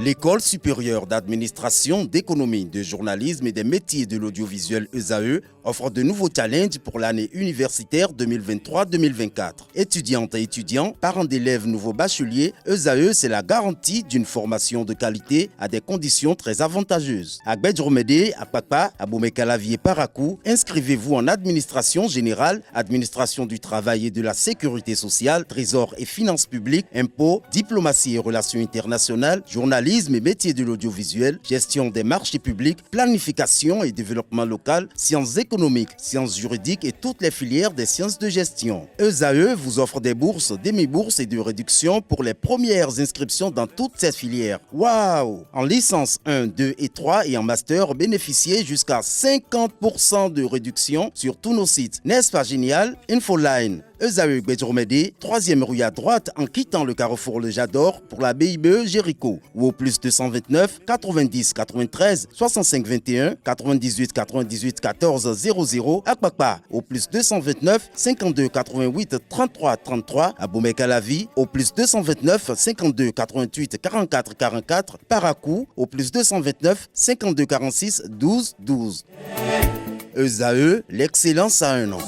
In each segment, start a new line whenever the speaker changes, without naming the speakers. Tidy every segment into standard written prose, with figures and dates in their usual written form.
L'École supérieure d'administration, d'économie, de journalisme et des métiers de l'audiovisuel ESAE offre de nouveaux challenges pour l'année universitaire 2023-2024. Étudiantes et étudiants, parents d'élèves nouveaux bacheliers, ESAE, c'est la garantie d'une formation de qualité à des conditions très avantageuses. À Gbedjromede, à Papa, à Boumekalavi et Parakou, inscrivez-vous en administration générale, administration du travail et de la sécurité sociale, trésor et finances publiques, impôts, diplomatie et relations internationales, journalisme et métiers de l'audiovisuel, gestion des marchés publics, planification et développement local, sciences économiques, sciences juridiques et toutes les filières des sciences de gestion. ESAE vous offre des bourses, demi-bourses et de réductions pour les premières inscriptions dans toutes ces filières. Waouh! En licence 1, 2 et 3 et en master, bénéficiez jusqu'à 50% de réduction sur tous nos sites. N'est-ce pas génial? Infoline. ESAE Gbedjromede, 3e rue à droite en quittant le carrefour Le Jador pour la BIBE Jéricho ou au plus 229 90 93 65 21 98 98 14 00 à Kpakpa au plus 229 52 88 33 33 à Boumekalavi au plus 229 52 88 44 44 Parakou au plus 229 52 46 12 12. ESAE, l'excellence à un an.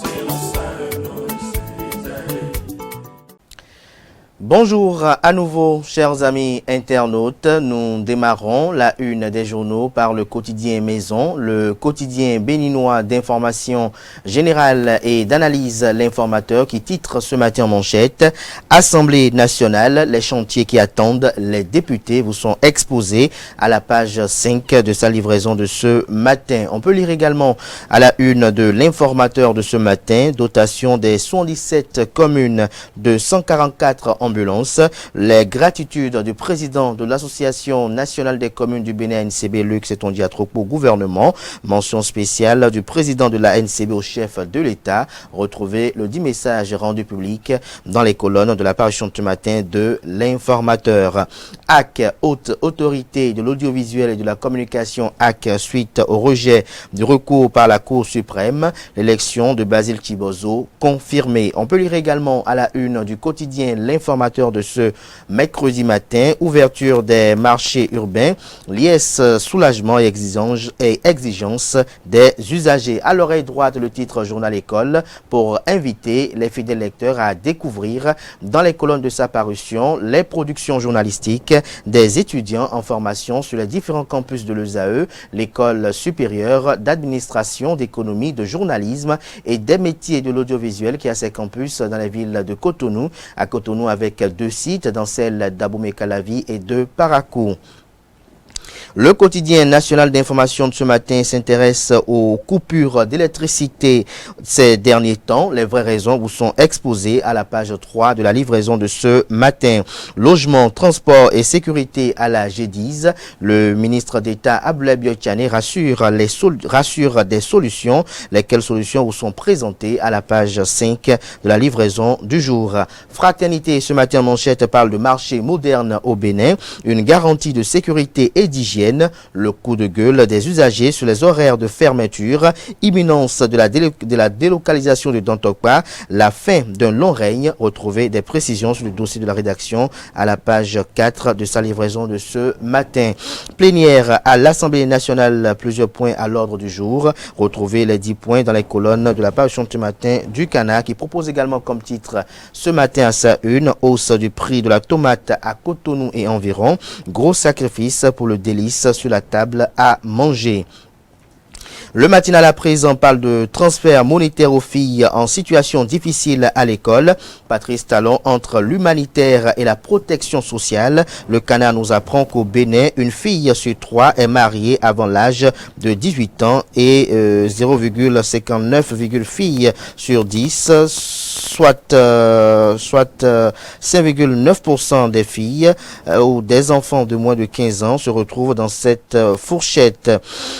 Bonjour à nouveau, chers amis internautes. Nous démarrons la une des journaux par le quotidien Maison, le quotidien béninois d'information générale et d'analyse L'Informateur qui titre ce matin en manchette « Assemblée nationale, les chantiers qui attendent les députés vous sont exposés » à la page 5 de sa livraison de ce matin. On peut lire également à la une de L'Informateur de ce matin, dotation des 117 communes de 144 ambulances, les gratitudes du président de l'Association nationale des communes du Bénin NCB, Luc Setondia Atropo, au gouvernement, mention spéciale du président de la NCB au chef de l'État. Retrouvez le 10 messages rendus publics dans les colonnes de la parution de ce matin de L'Informateur. AC, haute autorité de l'audiovisuel et de la communication AC, suite au rejet du recours par la Cour suprême, l'élection de Basile Chibozo confirmée. On peut lire également à la une du quotidien L'Informateur de ce mercredi matin, ouverture des marchés urbains, liesse, soulagement et exigence des usagers. À l'oreille droite, le titre Journal École pour inviter les fidèles lecteurs à découvrir dans les colonnes de sa parution les productions journalistiques des étudiants en formation sur les différents campus de l'ESAE, l'école supérieure d'administration, d'économie, de journalisme et des métiers de l'audiovisuel qui a ses campus dans la ville de Cotonou, à Cotonou avec 2 sites, dans celle d'Abomey-Calavi et de Parakou. Le quotidien national d'information de ce matin s'intéresse aux coupures d'électricité ces derniers temps. Les vraies raisons vous sont exposées à la page 3 de la livraison de ce matin. Logement, transport et sécurité à la G10. Le ministre d'État Abdoulaye Biotchane rassure des solutions. Lesquelles solutions vous sont présentées à la page 5 de la livraison du jour. Fraternité, ce matin, manchette parle de marché moderne au Bénin. Une garantie de sécurité et d'hygiène, le coup de gueule des usagers sur les horaires de fermeture, imminence de la délocalisation de Dantokpa, la fin d'un long règne. Retrouvez des précisions sur le dossier de la rédaction à la page 4 de sa livraison de ce matin. Plénière à l'Assemblée nationale, plusieurs points à l'ordre du jour. Retrouvez les 10 points dans les colonnes de la page de ce matin du Cana qui propose également comme titre ce matin à sa une, hausse du prix de la tomate à Cotonou et environ, gros sacrifice pour le délice sur la table à manger. Le matinal à présent parle de transfert monétaire aux filles en situation difficile à l'école. Patrice Talon entre l'humanitaire et la protection sociale. Le Canard nous apprend qu'au Bénin, une fille sur 3 est mariée avant l'âge de 18 ans et 0,59 filles sur 10, soit 5,9% des filles ou des enfants de moins de 15 ans se retrouvent dans cette fourchette.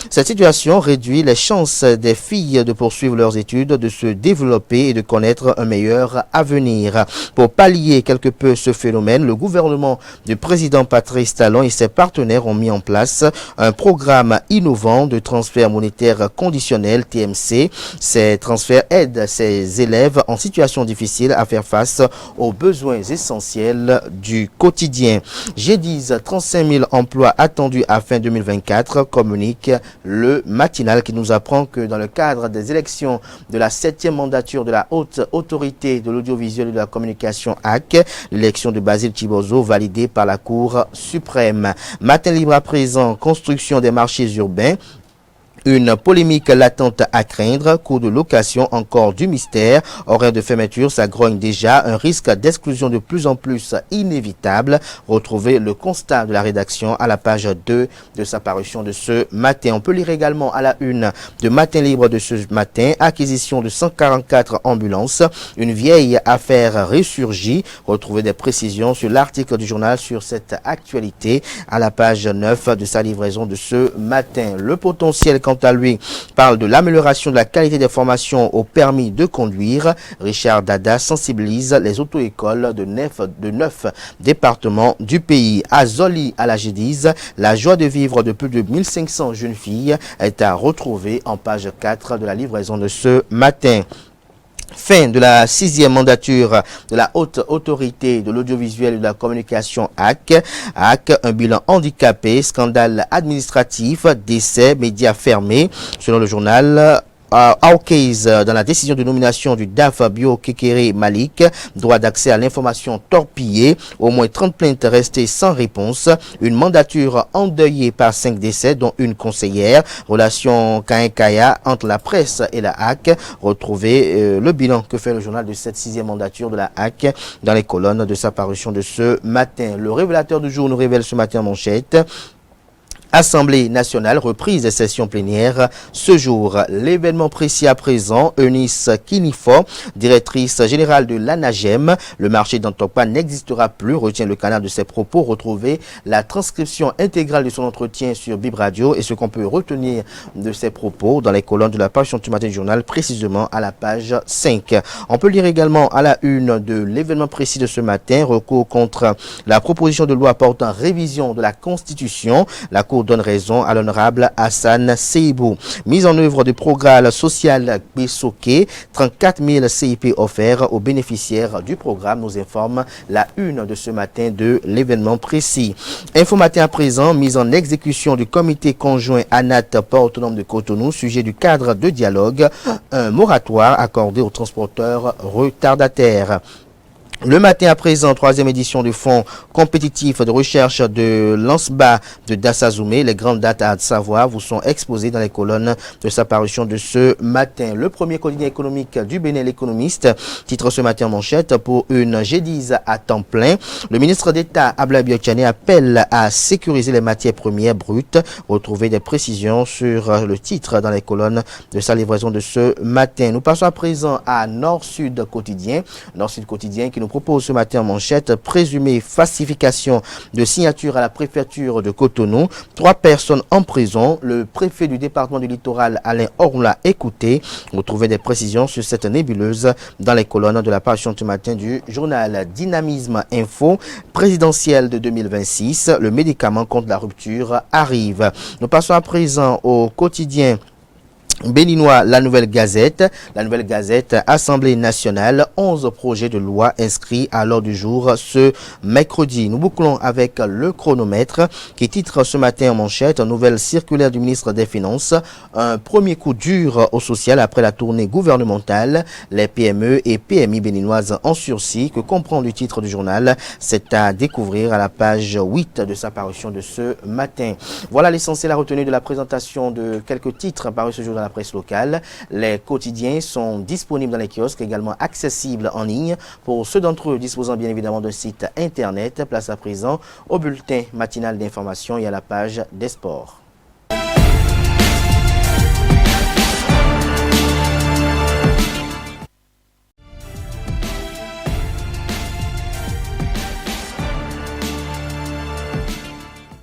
Cette situation réduit les chances des filles de poursuivre leurs études, de se développer et de connaître un meilleur avenir. Pour pallier quelque peu ce phénomène, le gouvernement du président Patrice Talon et ses partenaires ont mis en place un programme innovant de transfert monétaire conditionnel TMC. Ces transferts aident ces élèves en situation situation difficile à faire face aux besoins essentiels du quotidien. G10, 35 000 emplois attendus à fin 2024, communique le matinal qui nous apprend que dans le cadre des élections de la 7e mandature de la Haute Autorité de l'Audiovisuel et de la Communication AC, l'élection de Basile Chibozo validée par la Cour suprême. Matin libre à présent, construction des marchés urbains. Une polémique latente à craindre, coût de location encore du mystère, horaire de fermeture, ça grogne déjà, un risque d'exclusion de plus en plus inévitable. Retrouvez le constat de la rédaction à la page 2 de sa parution de ce matin. On peut lire également à la une de Matin Libre de ce matin, acquisition de 144 ambulances, une vieille affaire ressurgit. Retrouvez des précisions sur l'article du journal sur cette actualité à la page 9 de sa livraison de ce matin. Le potentiel quant à lui, parle de l'amélioration de la qualité des formations au permis de conduire. Richard Dada sensibilise les auto-écoles de 9 départements du pays. À Zoli, à la G10, la joie de vivre de plus de 1500 jeunes filles est à retrouver en page 4 de la livraison de ce matin. Fin de la 6e mandature de la Haute Autorité de l'Audiovisuel et de la Communication AC. Un bilan handicapé, scandale administratif, décès, médias fermés. Selon le journal, Aukez, dans la décision de nomination du DAF Bio Kekere Malik, droit d'accès à l'information torpillé, au moins 30 plaintes restées sans réponse, une mandature endeuillée par 5 décès dont une conseillère, relation Kain-Kaya entre la presse et la HAC. Retrouvez le bilan que fait le journal de cette 6e mandature de la HAC dans les colonnes de sa parution de ce matin. Le révélateur du jour nous révèle ce matin en manchette. Assemblée nationale, reprise des sessions plénières ce jour. L'événement précis à présent, Eunice Kinifo, directrice générale de l'ANAGEM. Le marché d'Antokpa n'existera plus, retient le canal de ses propos. Retrouvez la transcription intégrale de son entretien sur Bib Radio et ce qu'on peut retenir de ses propos dans les colonnes de la page du matin du journal, précisément à la page 5. On peut lire également à la une de l'événement précis de ce matin, recours contre la proposition de loi portant révision de la Constitution. La Cour donne raison à l'honorable Hassan Seibou. Mise en œuvre du programme social Bessoké, 34 000 CIP offerts aux bénéficiaires du programme, nous informe la une de ce matin de l'événement précis. Info matin à présent, mise en exécution du comité conjoint ANAT Port autonome de Cotonou, sujet du cadre de dialogue, un moratoire accordé aux transporteurs retardataires. Le matin à présent, 3e édition du fonds compétitif de recherche de l'ANSBA de Dassazoumé. Les grandes dates à savoir vous sont exposées dans les colonnes de sa parution de ce matin. Le premier quotidien économique du Bénin, l'Économiste, titre ce matin en manchette pour une G10 à temps plein. Le ministre d'État Ablaye Biotchane appelle à sécuriser les matières premières brutes. Retrouvez des précisions sur le titre dans les colonnes de sa livraison de ce matin. Nous passons à présent à Nord-Sud Quotidien. Nord-Sud Quotidien qui nous propose ce matin en manchette, présumée falsification de signature à la préfecture de Cotonou. 3 personnes en prison. Le préfet du département du littoral, Alain Orla, écouté. Retrouvez des précisions sur cette nébuleuse dans les colonnes de la parution ce matin du journal Dynamisme Info. Présidentielle de 2026, le médicament contre la rupture arrive. Nous passons à présent au quotidien béninois, la Nouvelle Gazette. La Nouvelle Gazette, Assemblée nationale, 11 projets de loi inscrits à l'ordre du jour ce mercredi. Nous bouclons avec le chronomètre qui titre ce matin en manchette, nouvelle circulaire du ministre des Finances, un premier coup dur au social après la tournée gouvernementale. Les PME et PMI béninoises en sursis, que comprend le titre du journal, c'est à découvrir à la page 8 de sa parution de ce matin. Voilà l'essentiel à retenir de la présentation de quelques titres parus ce jour dans la presse locale. Les quotidiens sont disponibles dans les kiosques, également accessibles en ligne pour ceux d'entre eux disposant bien évidemment d'un site internet. Place à présent au bulletin matinal d'information et à la page des sports.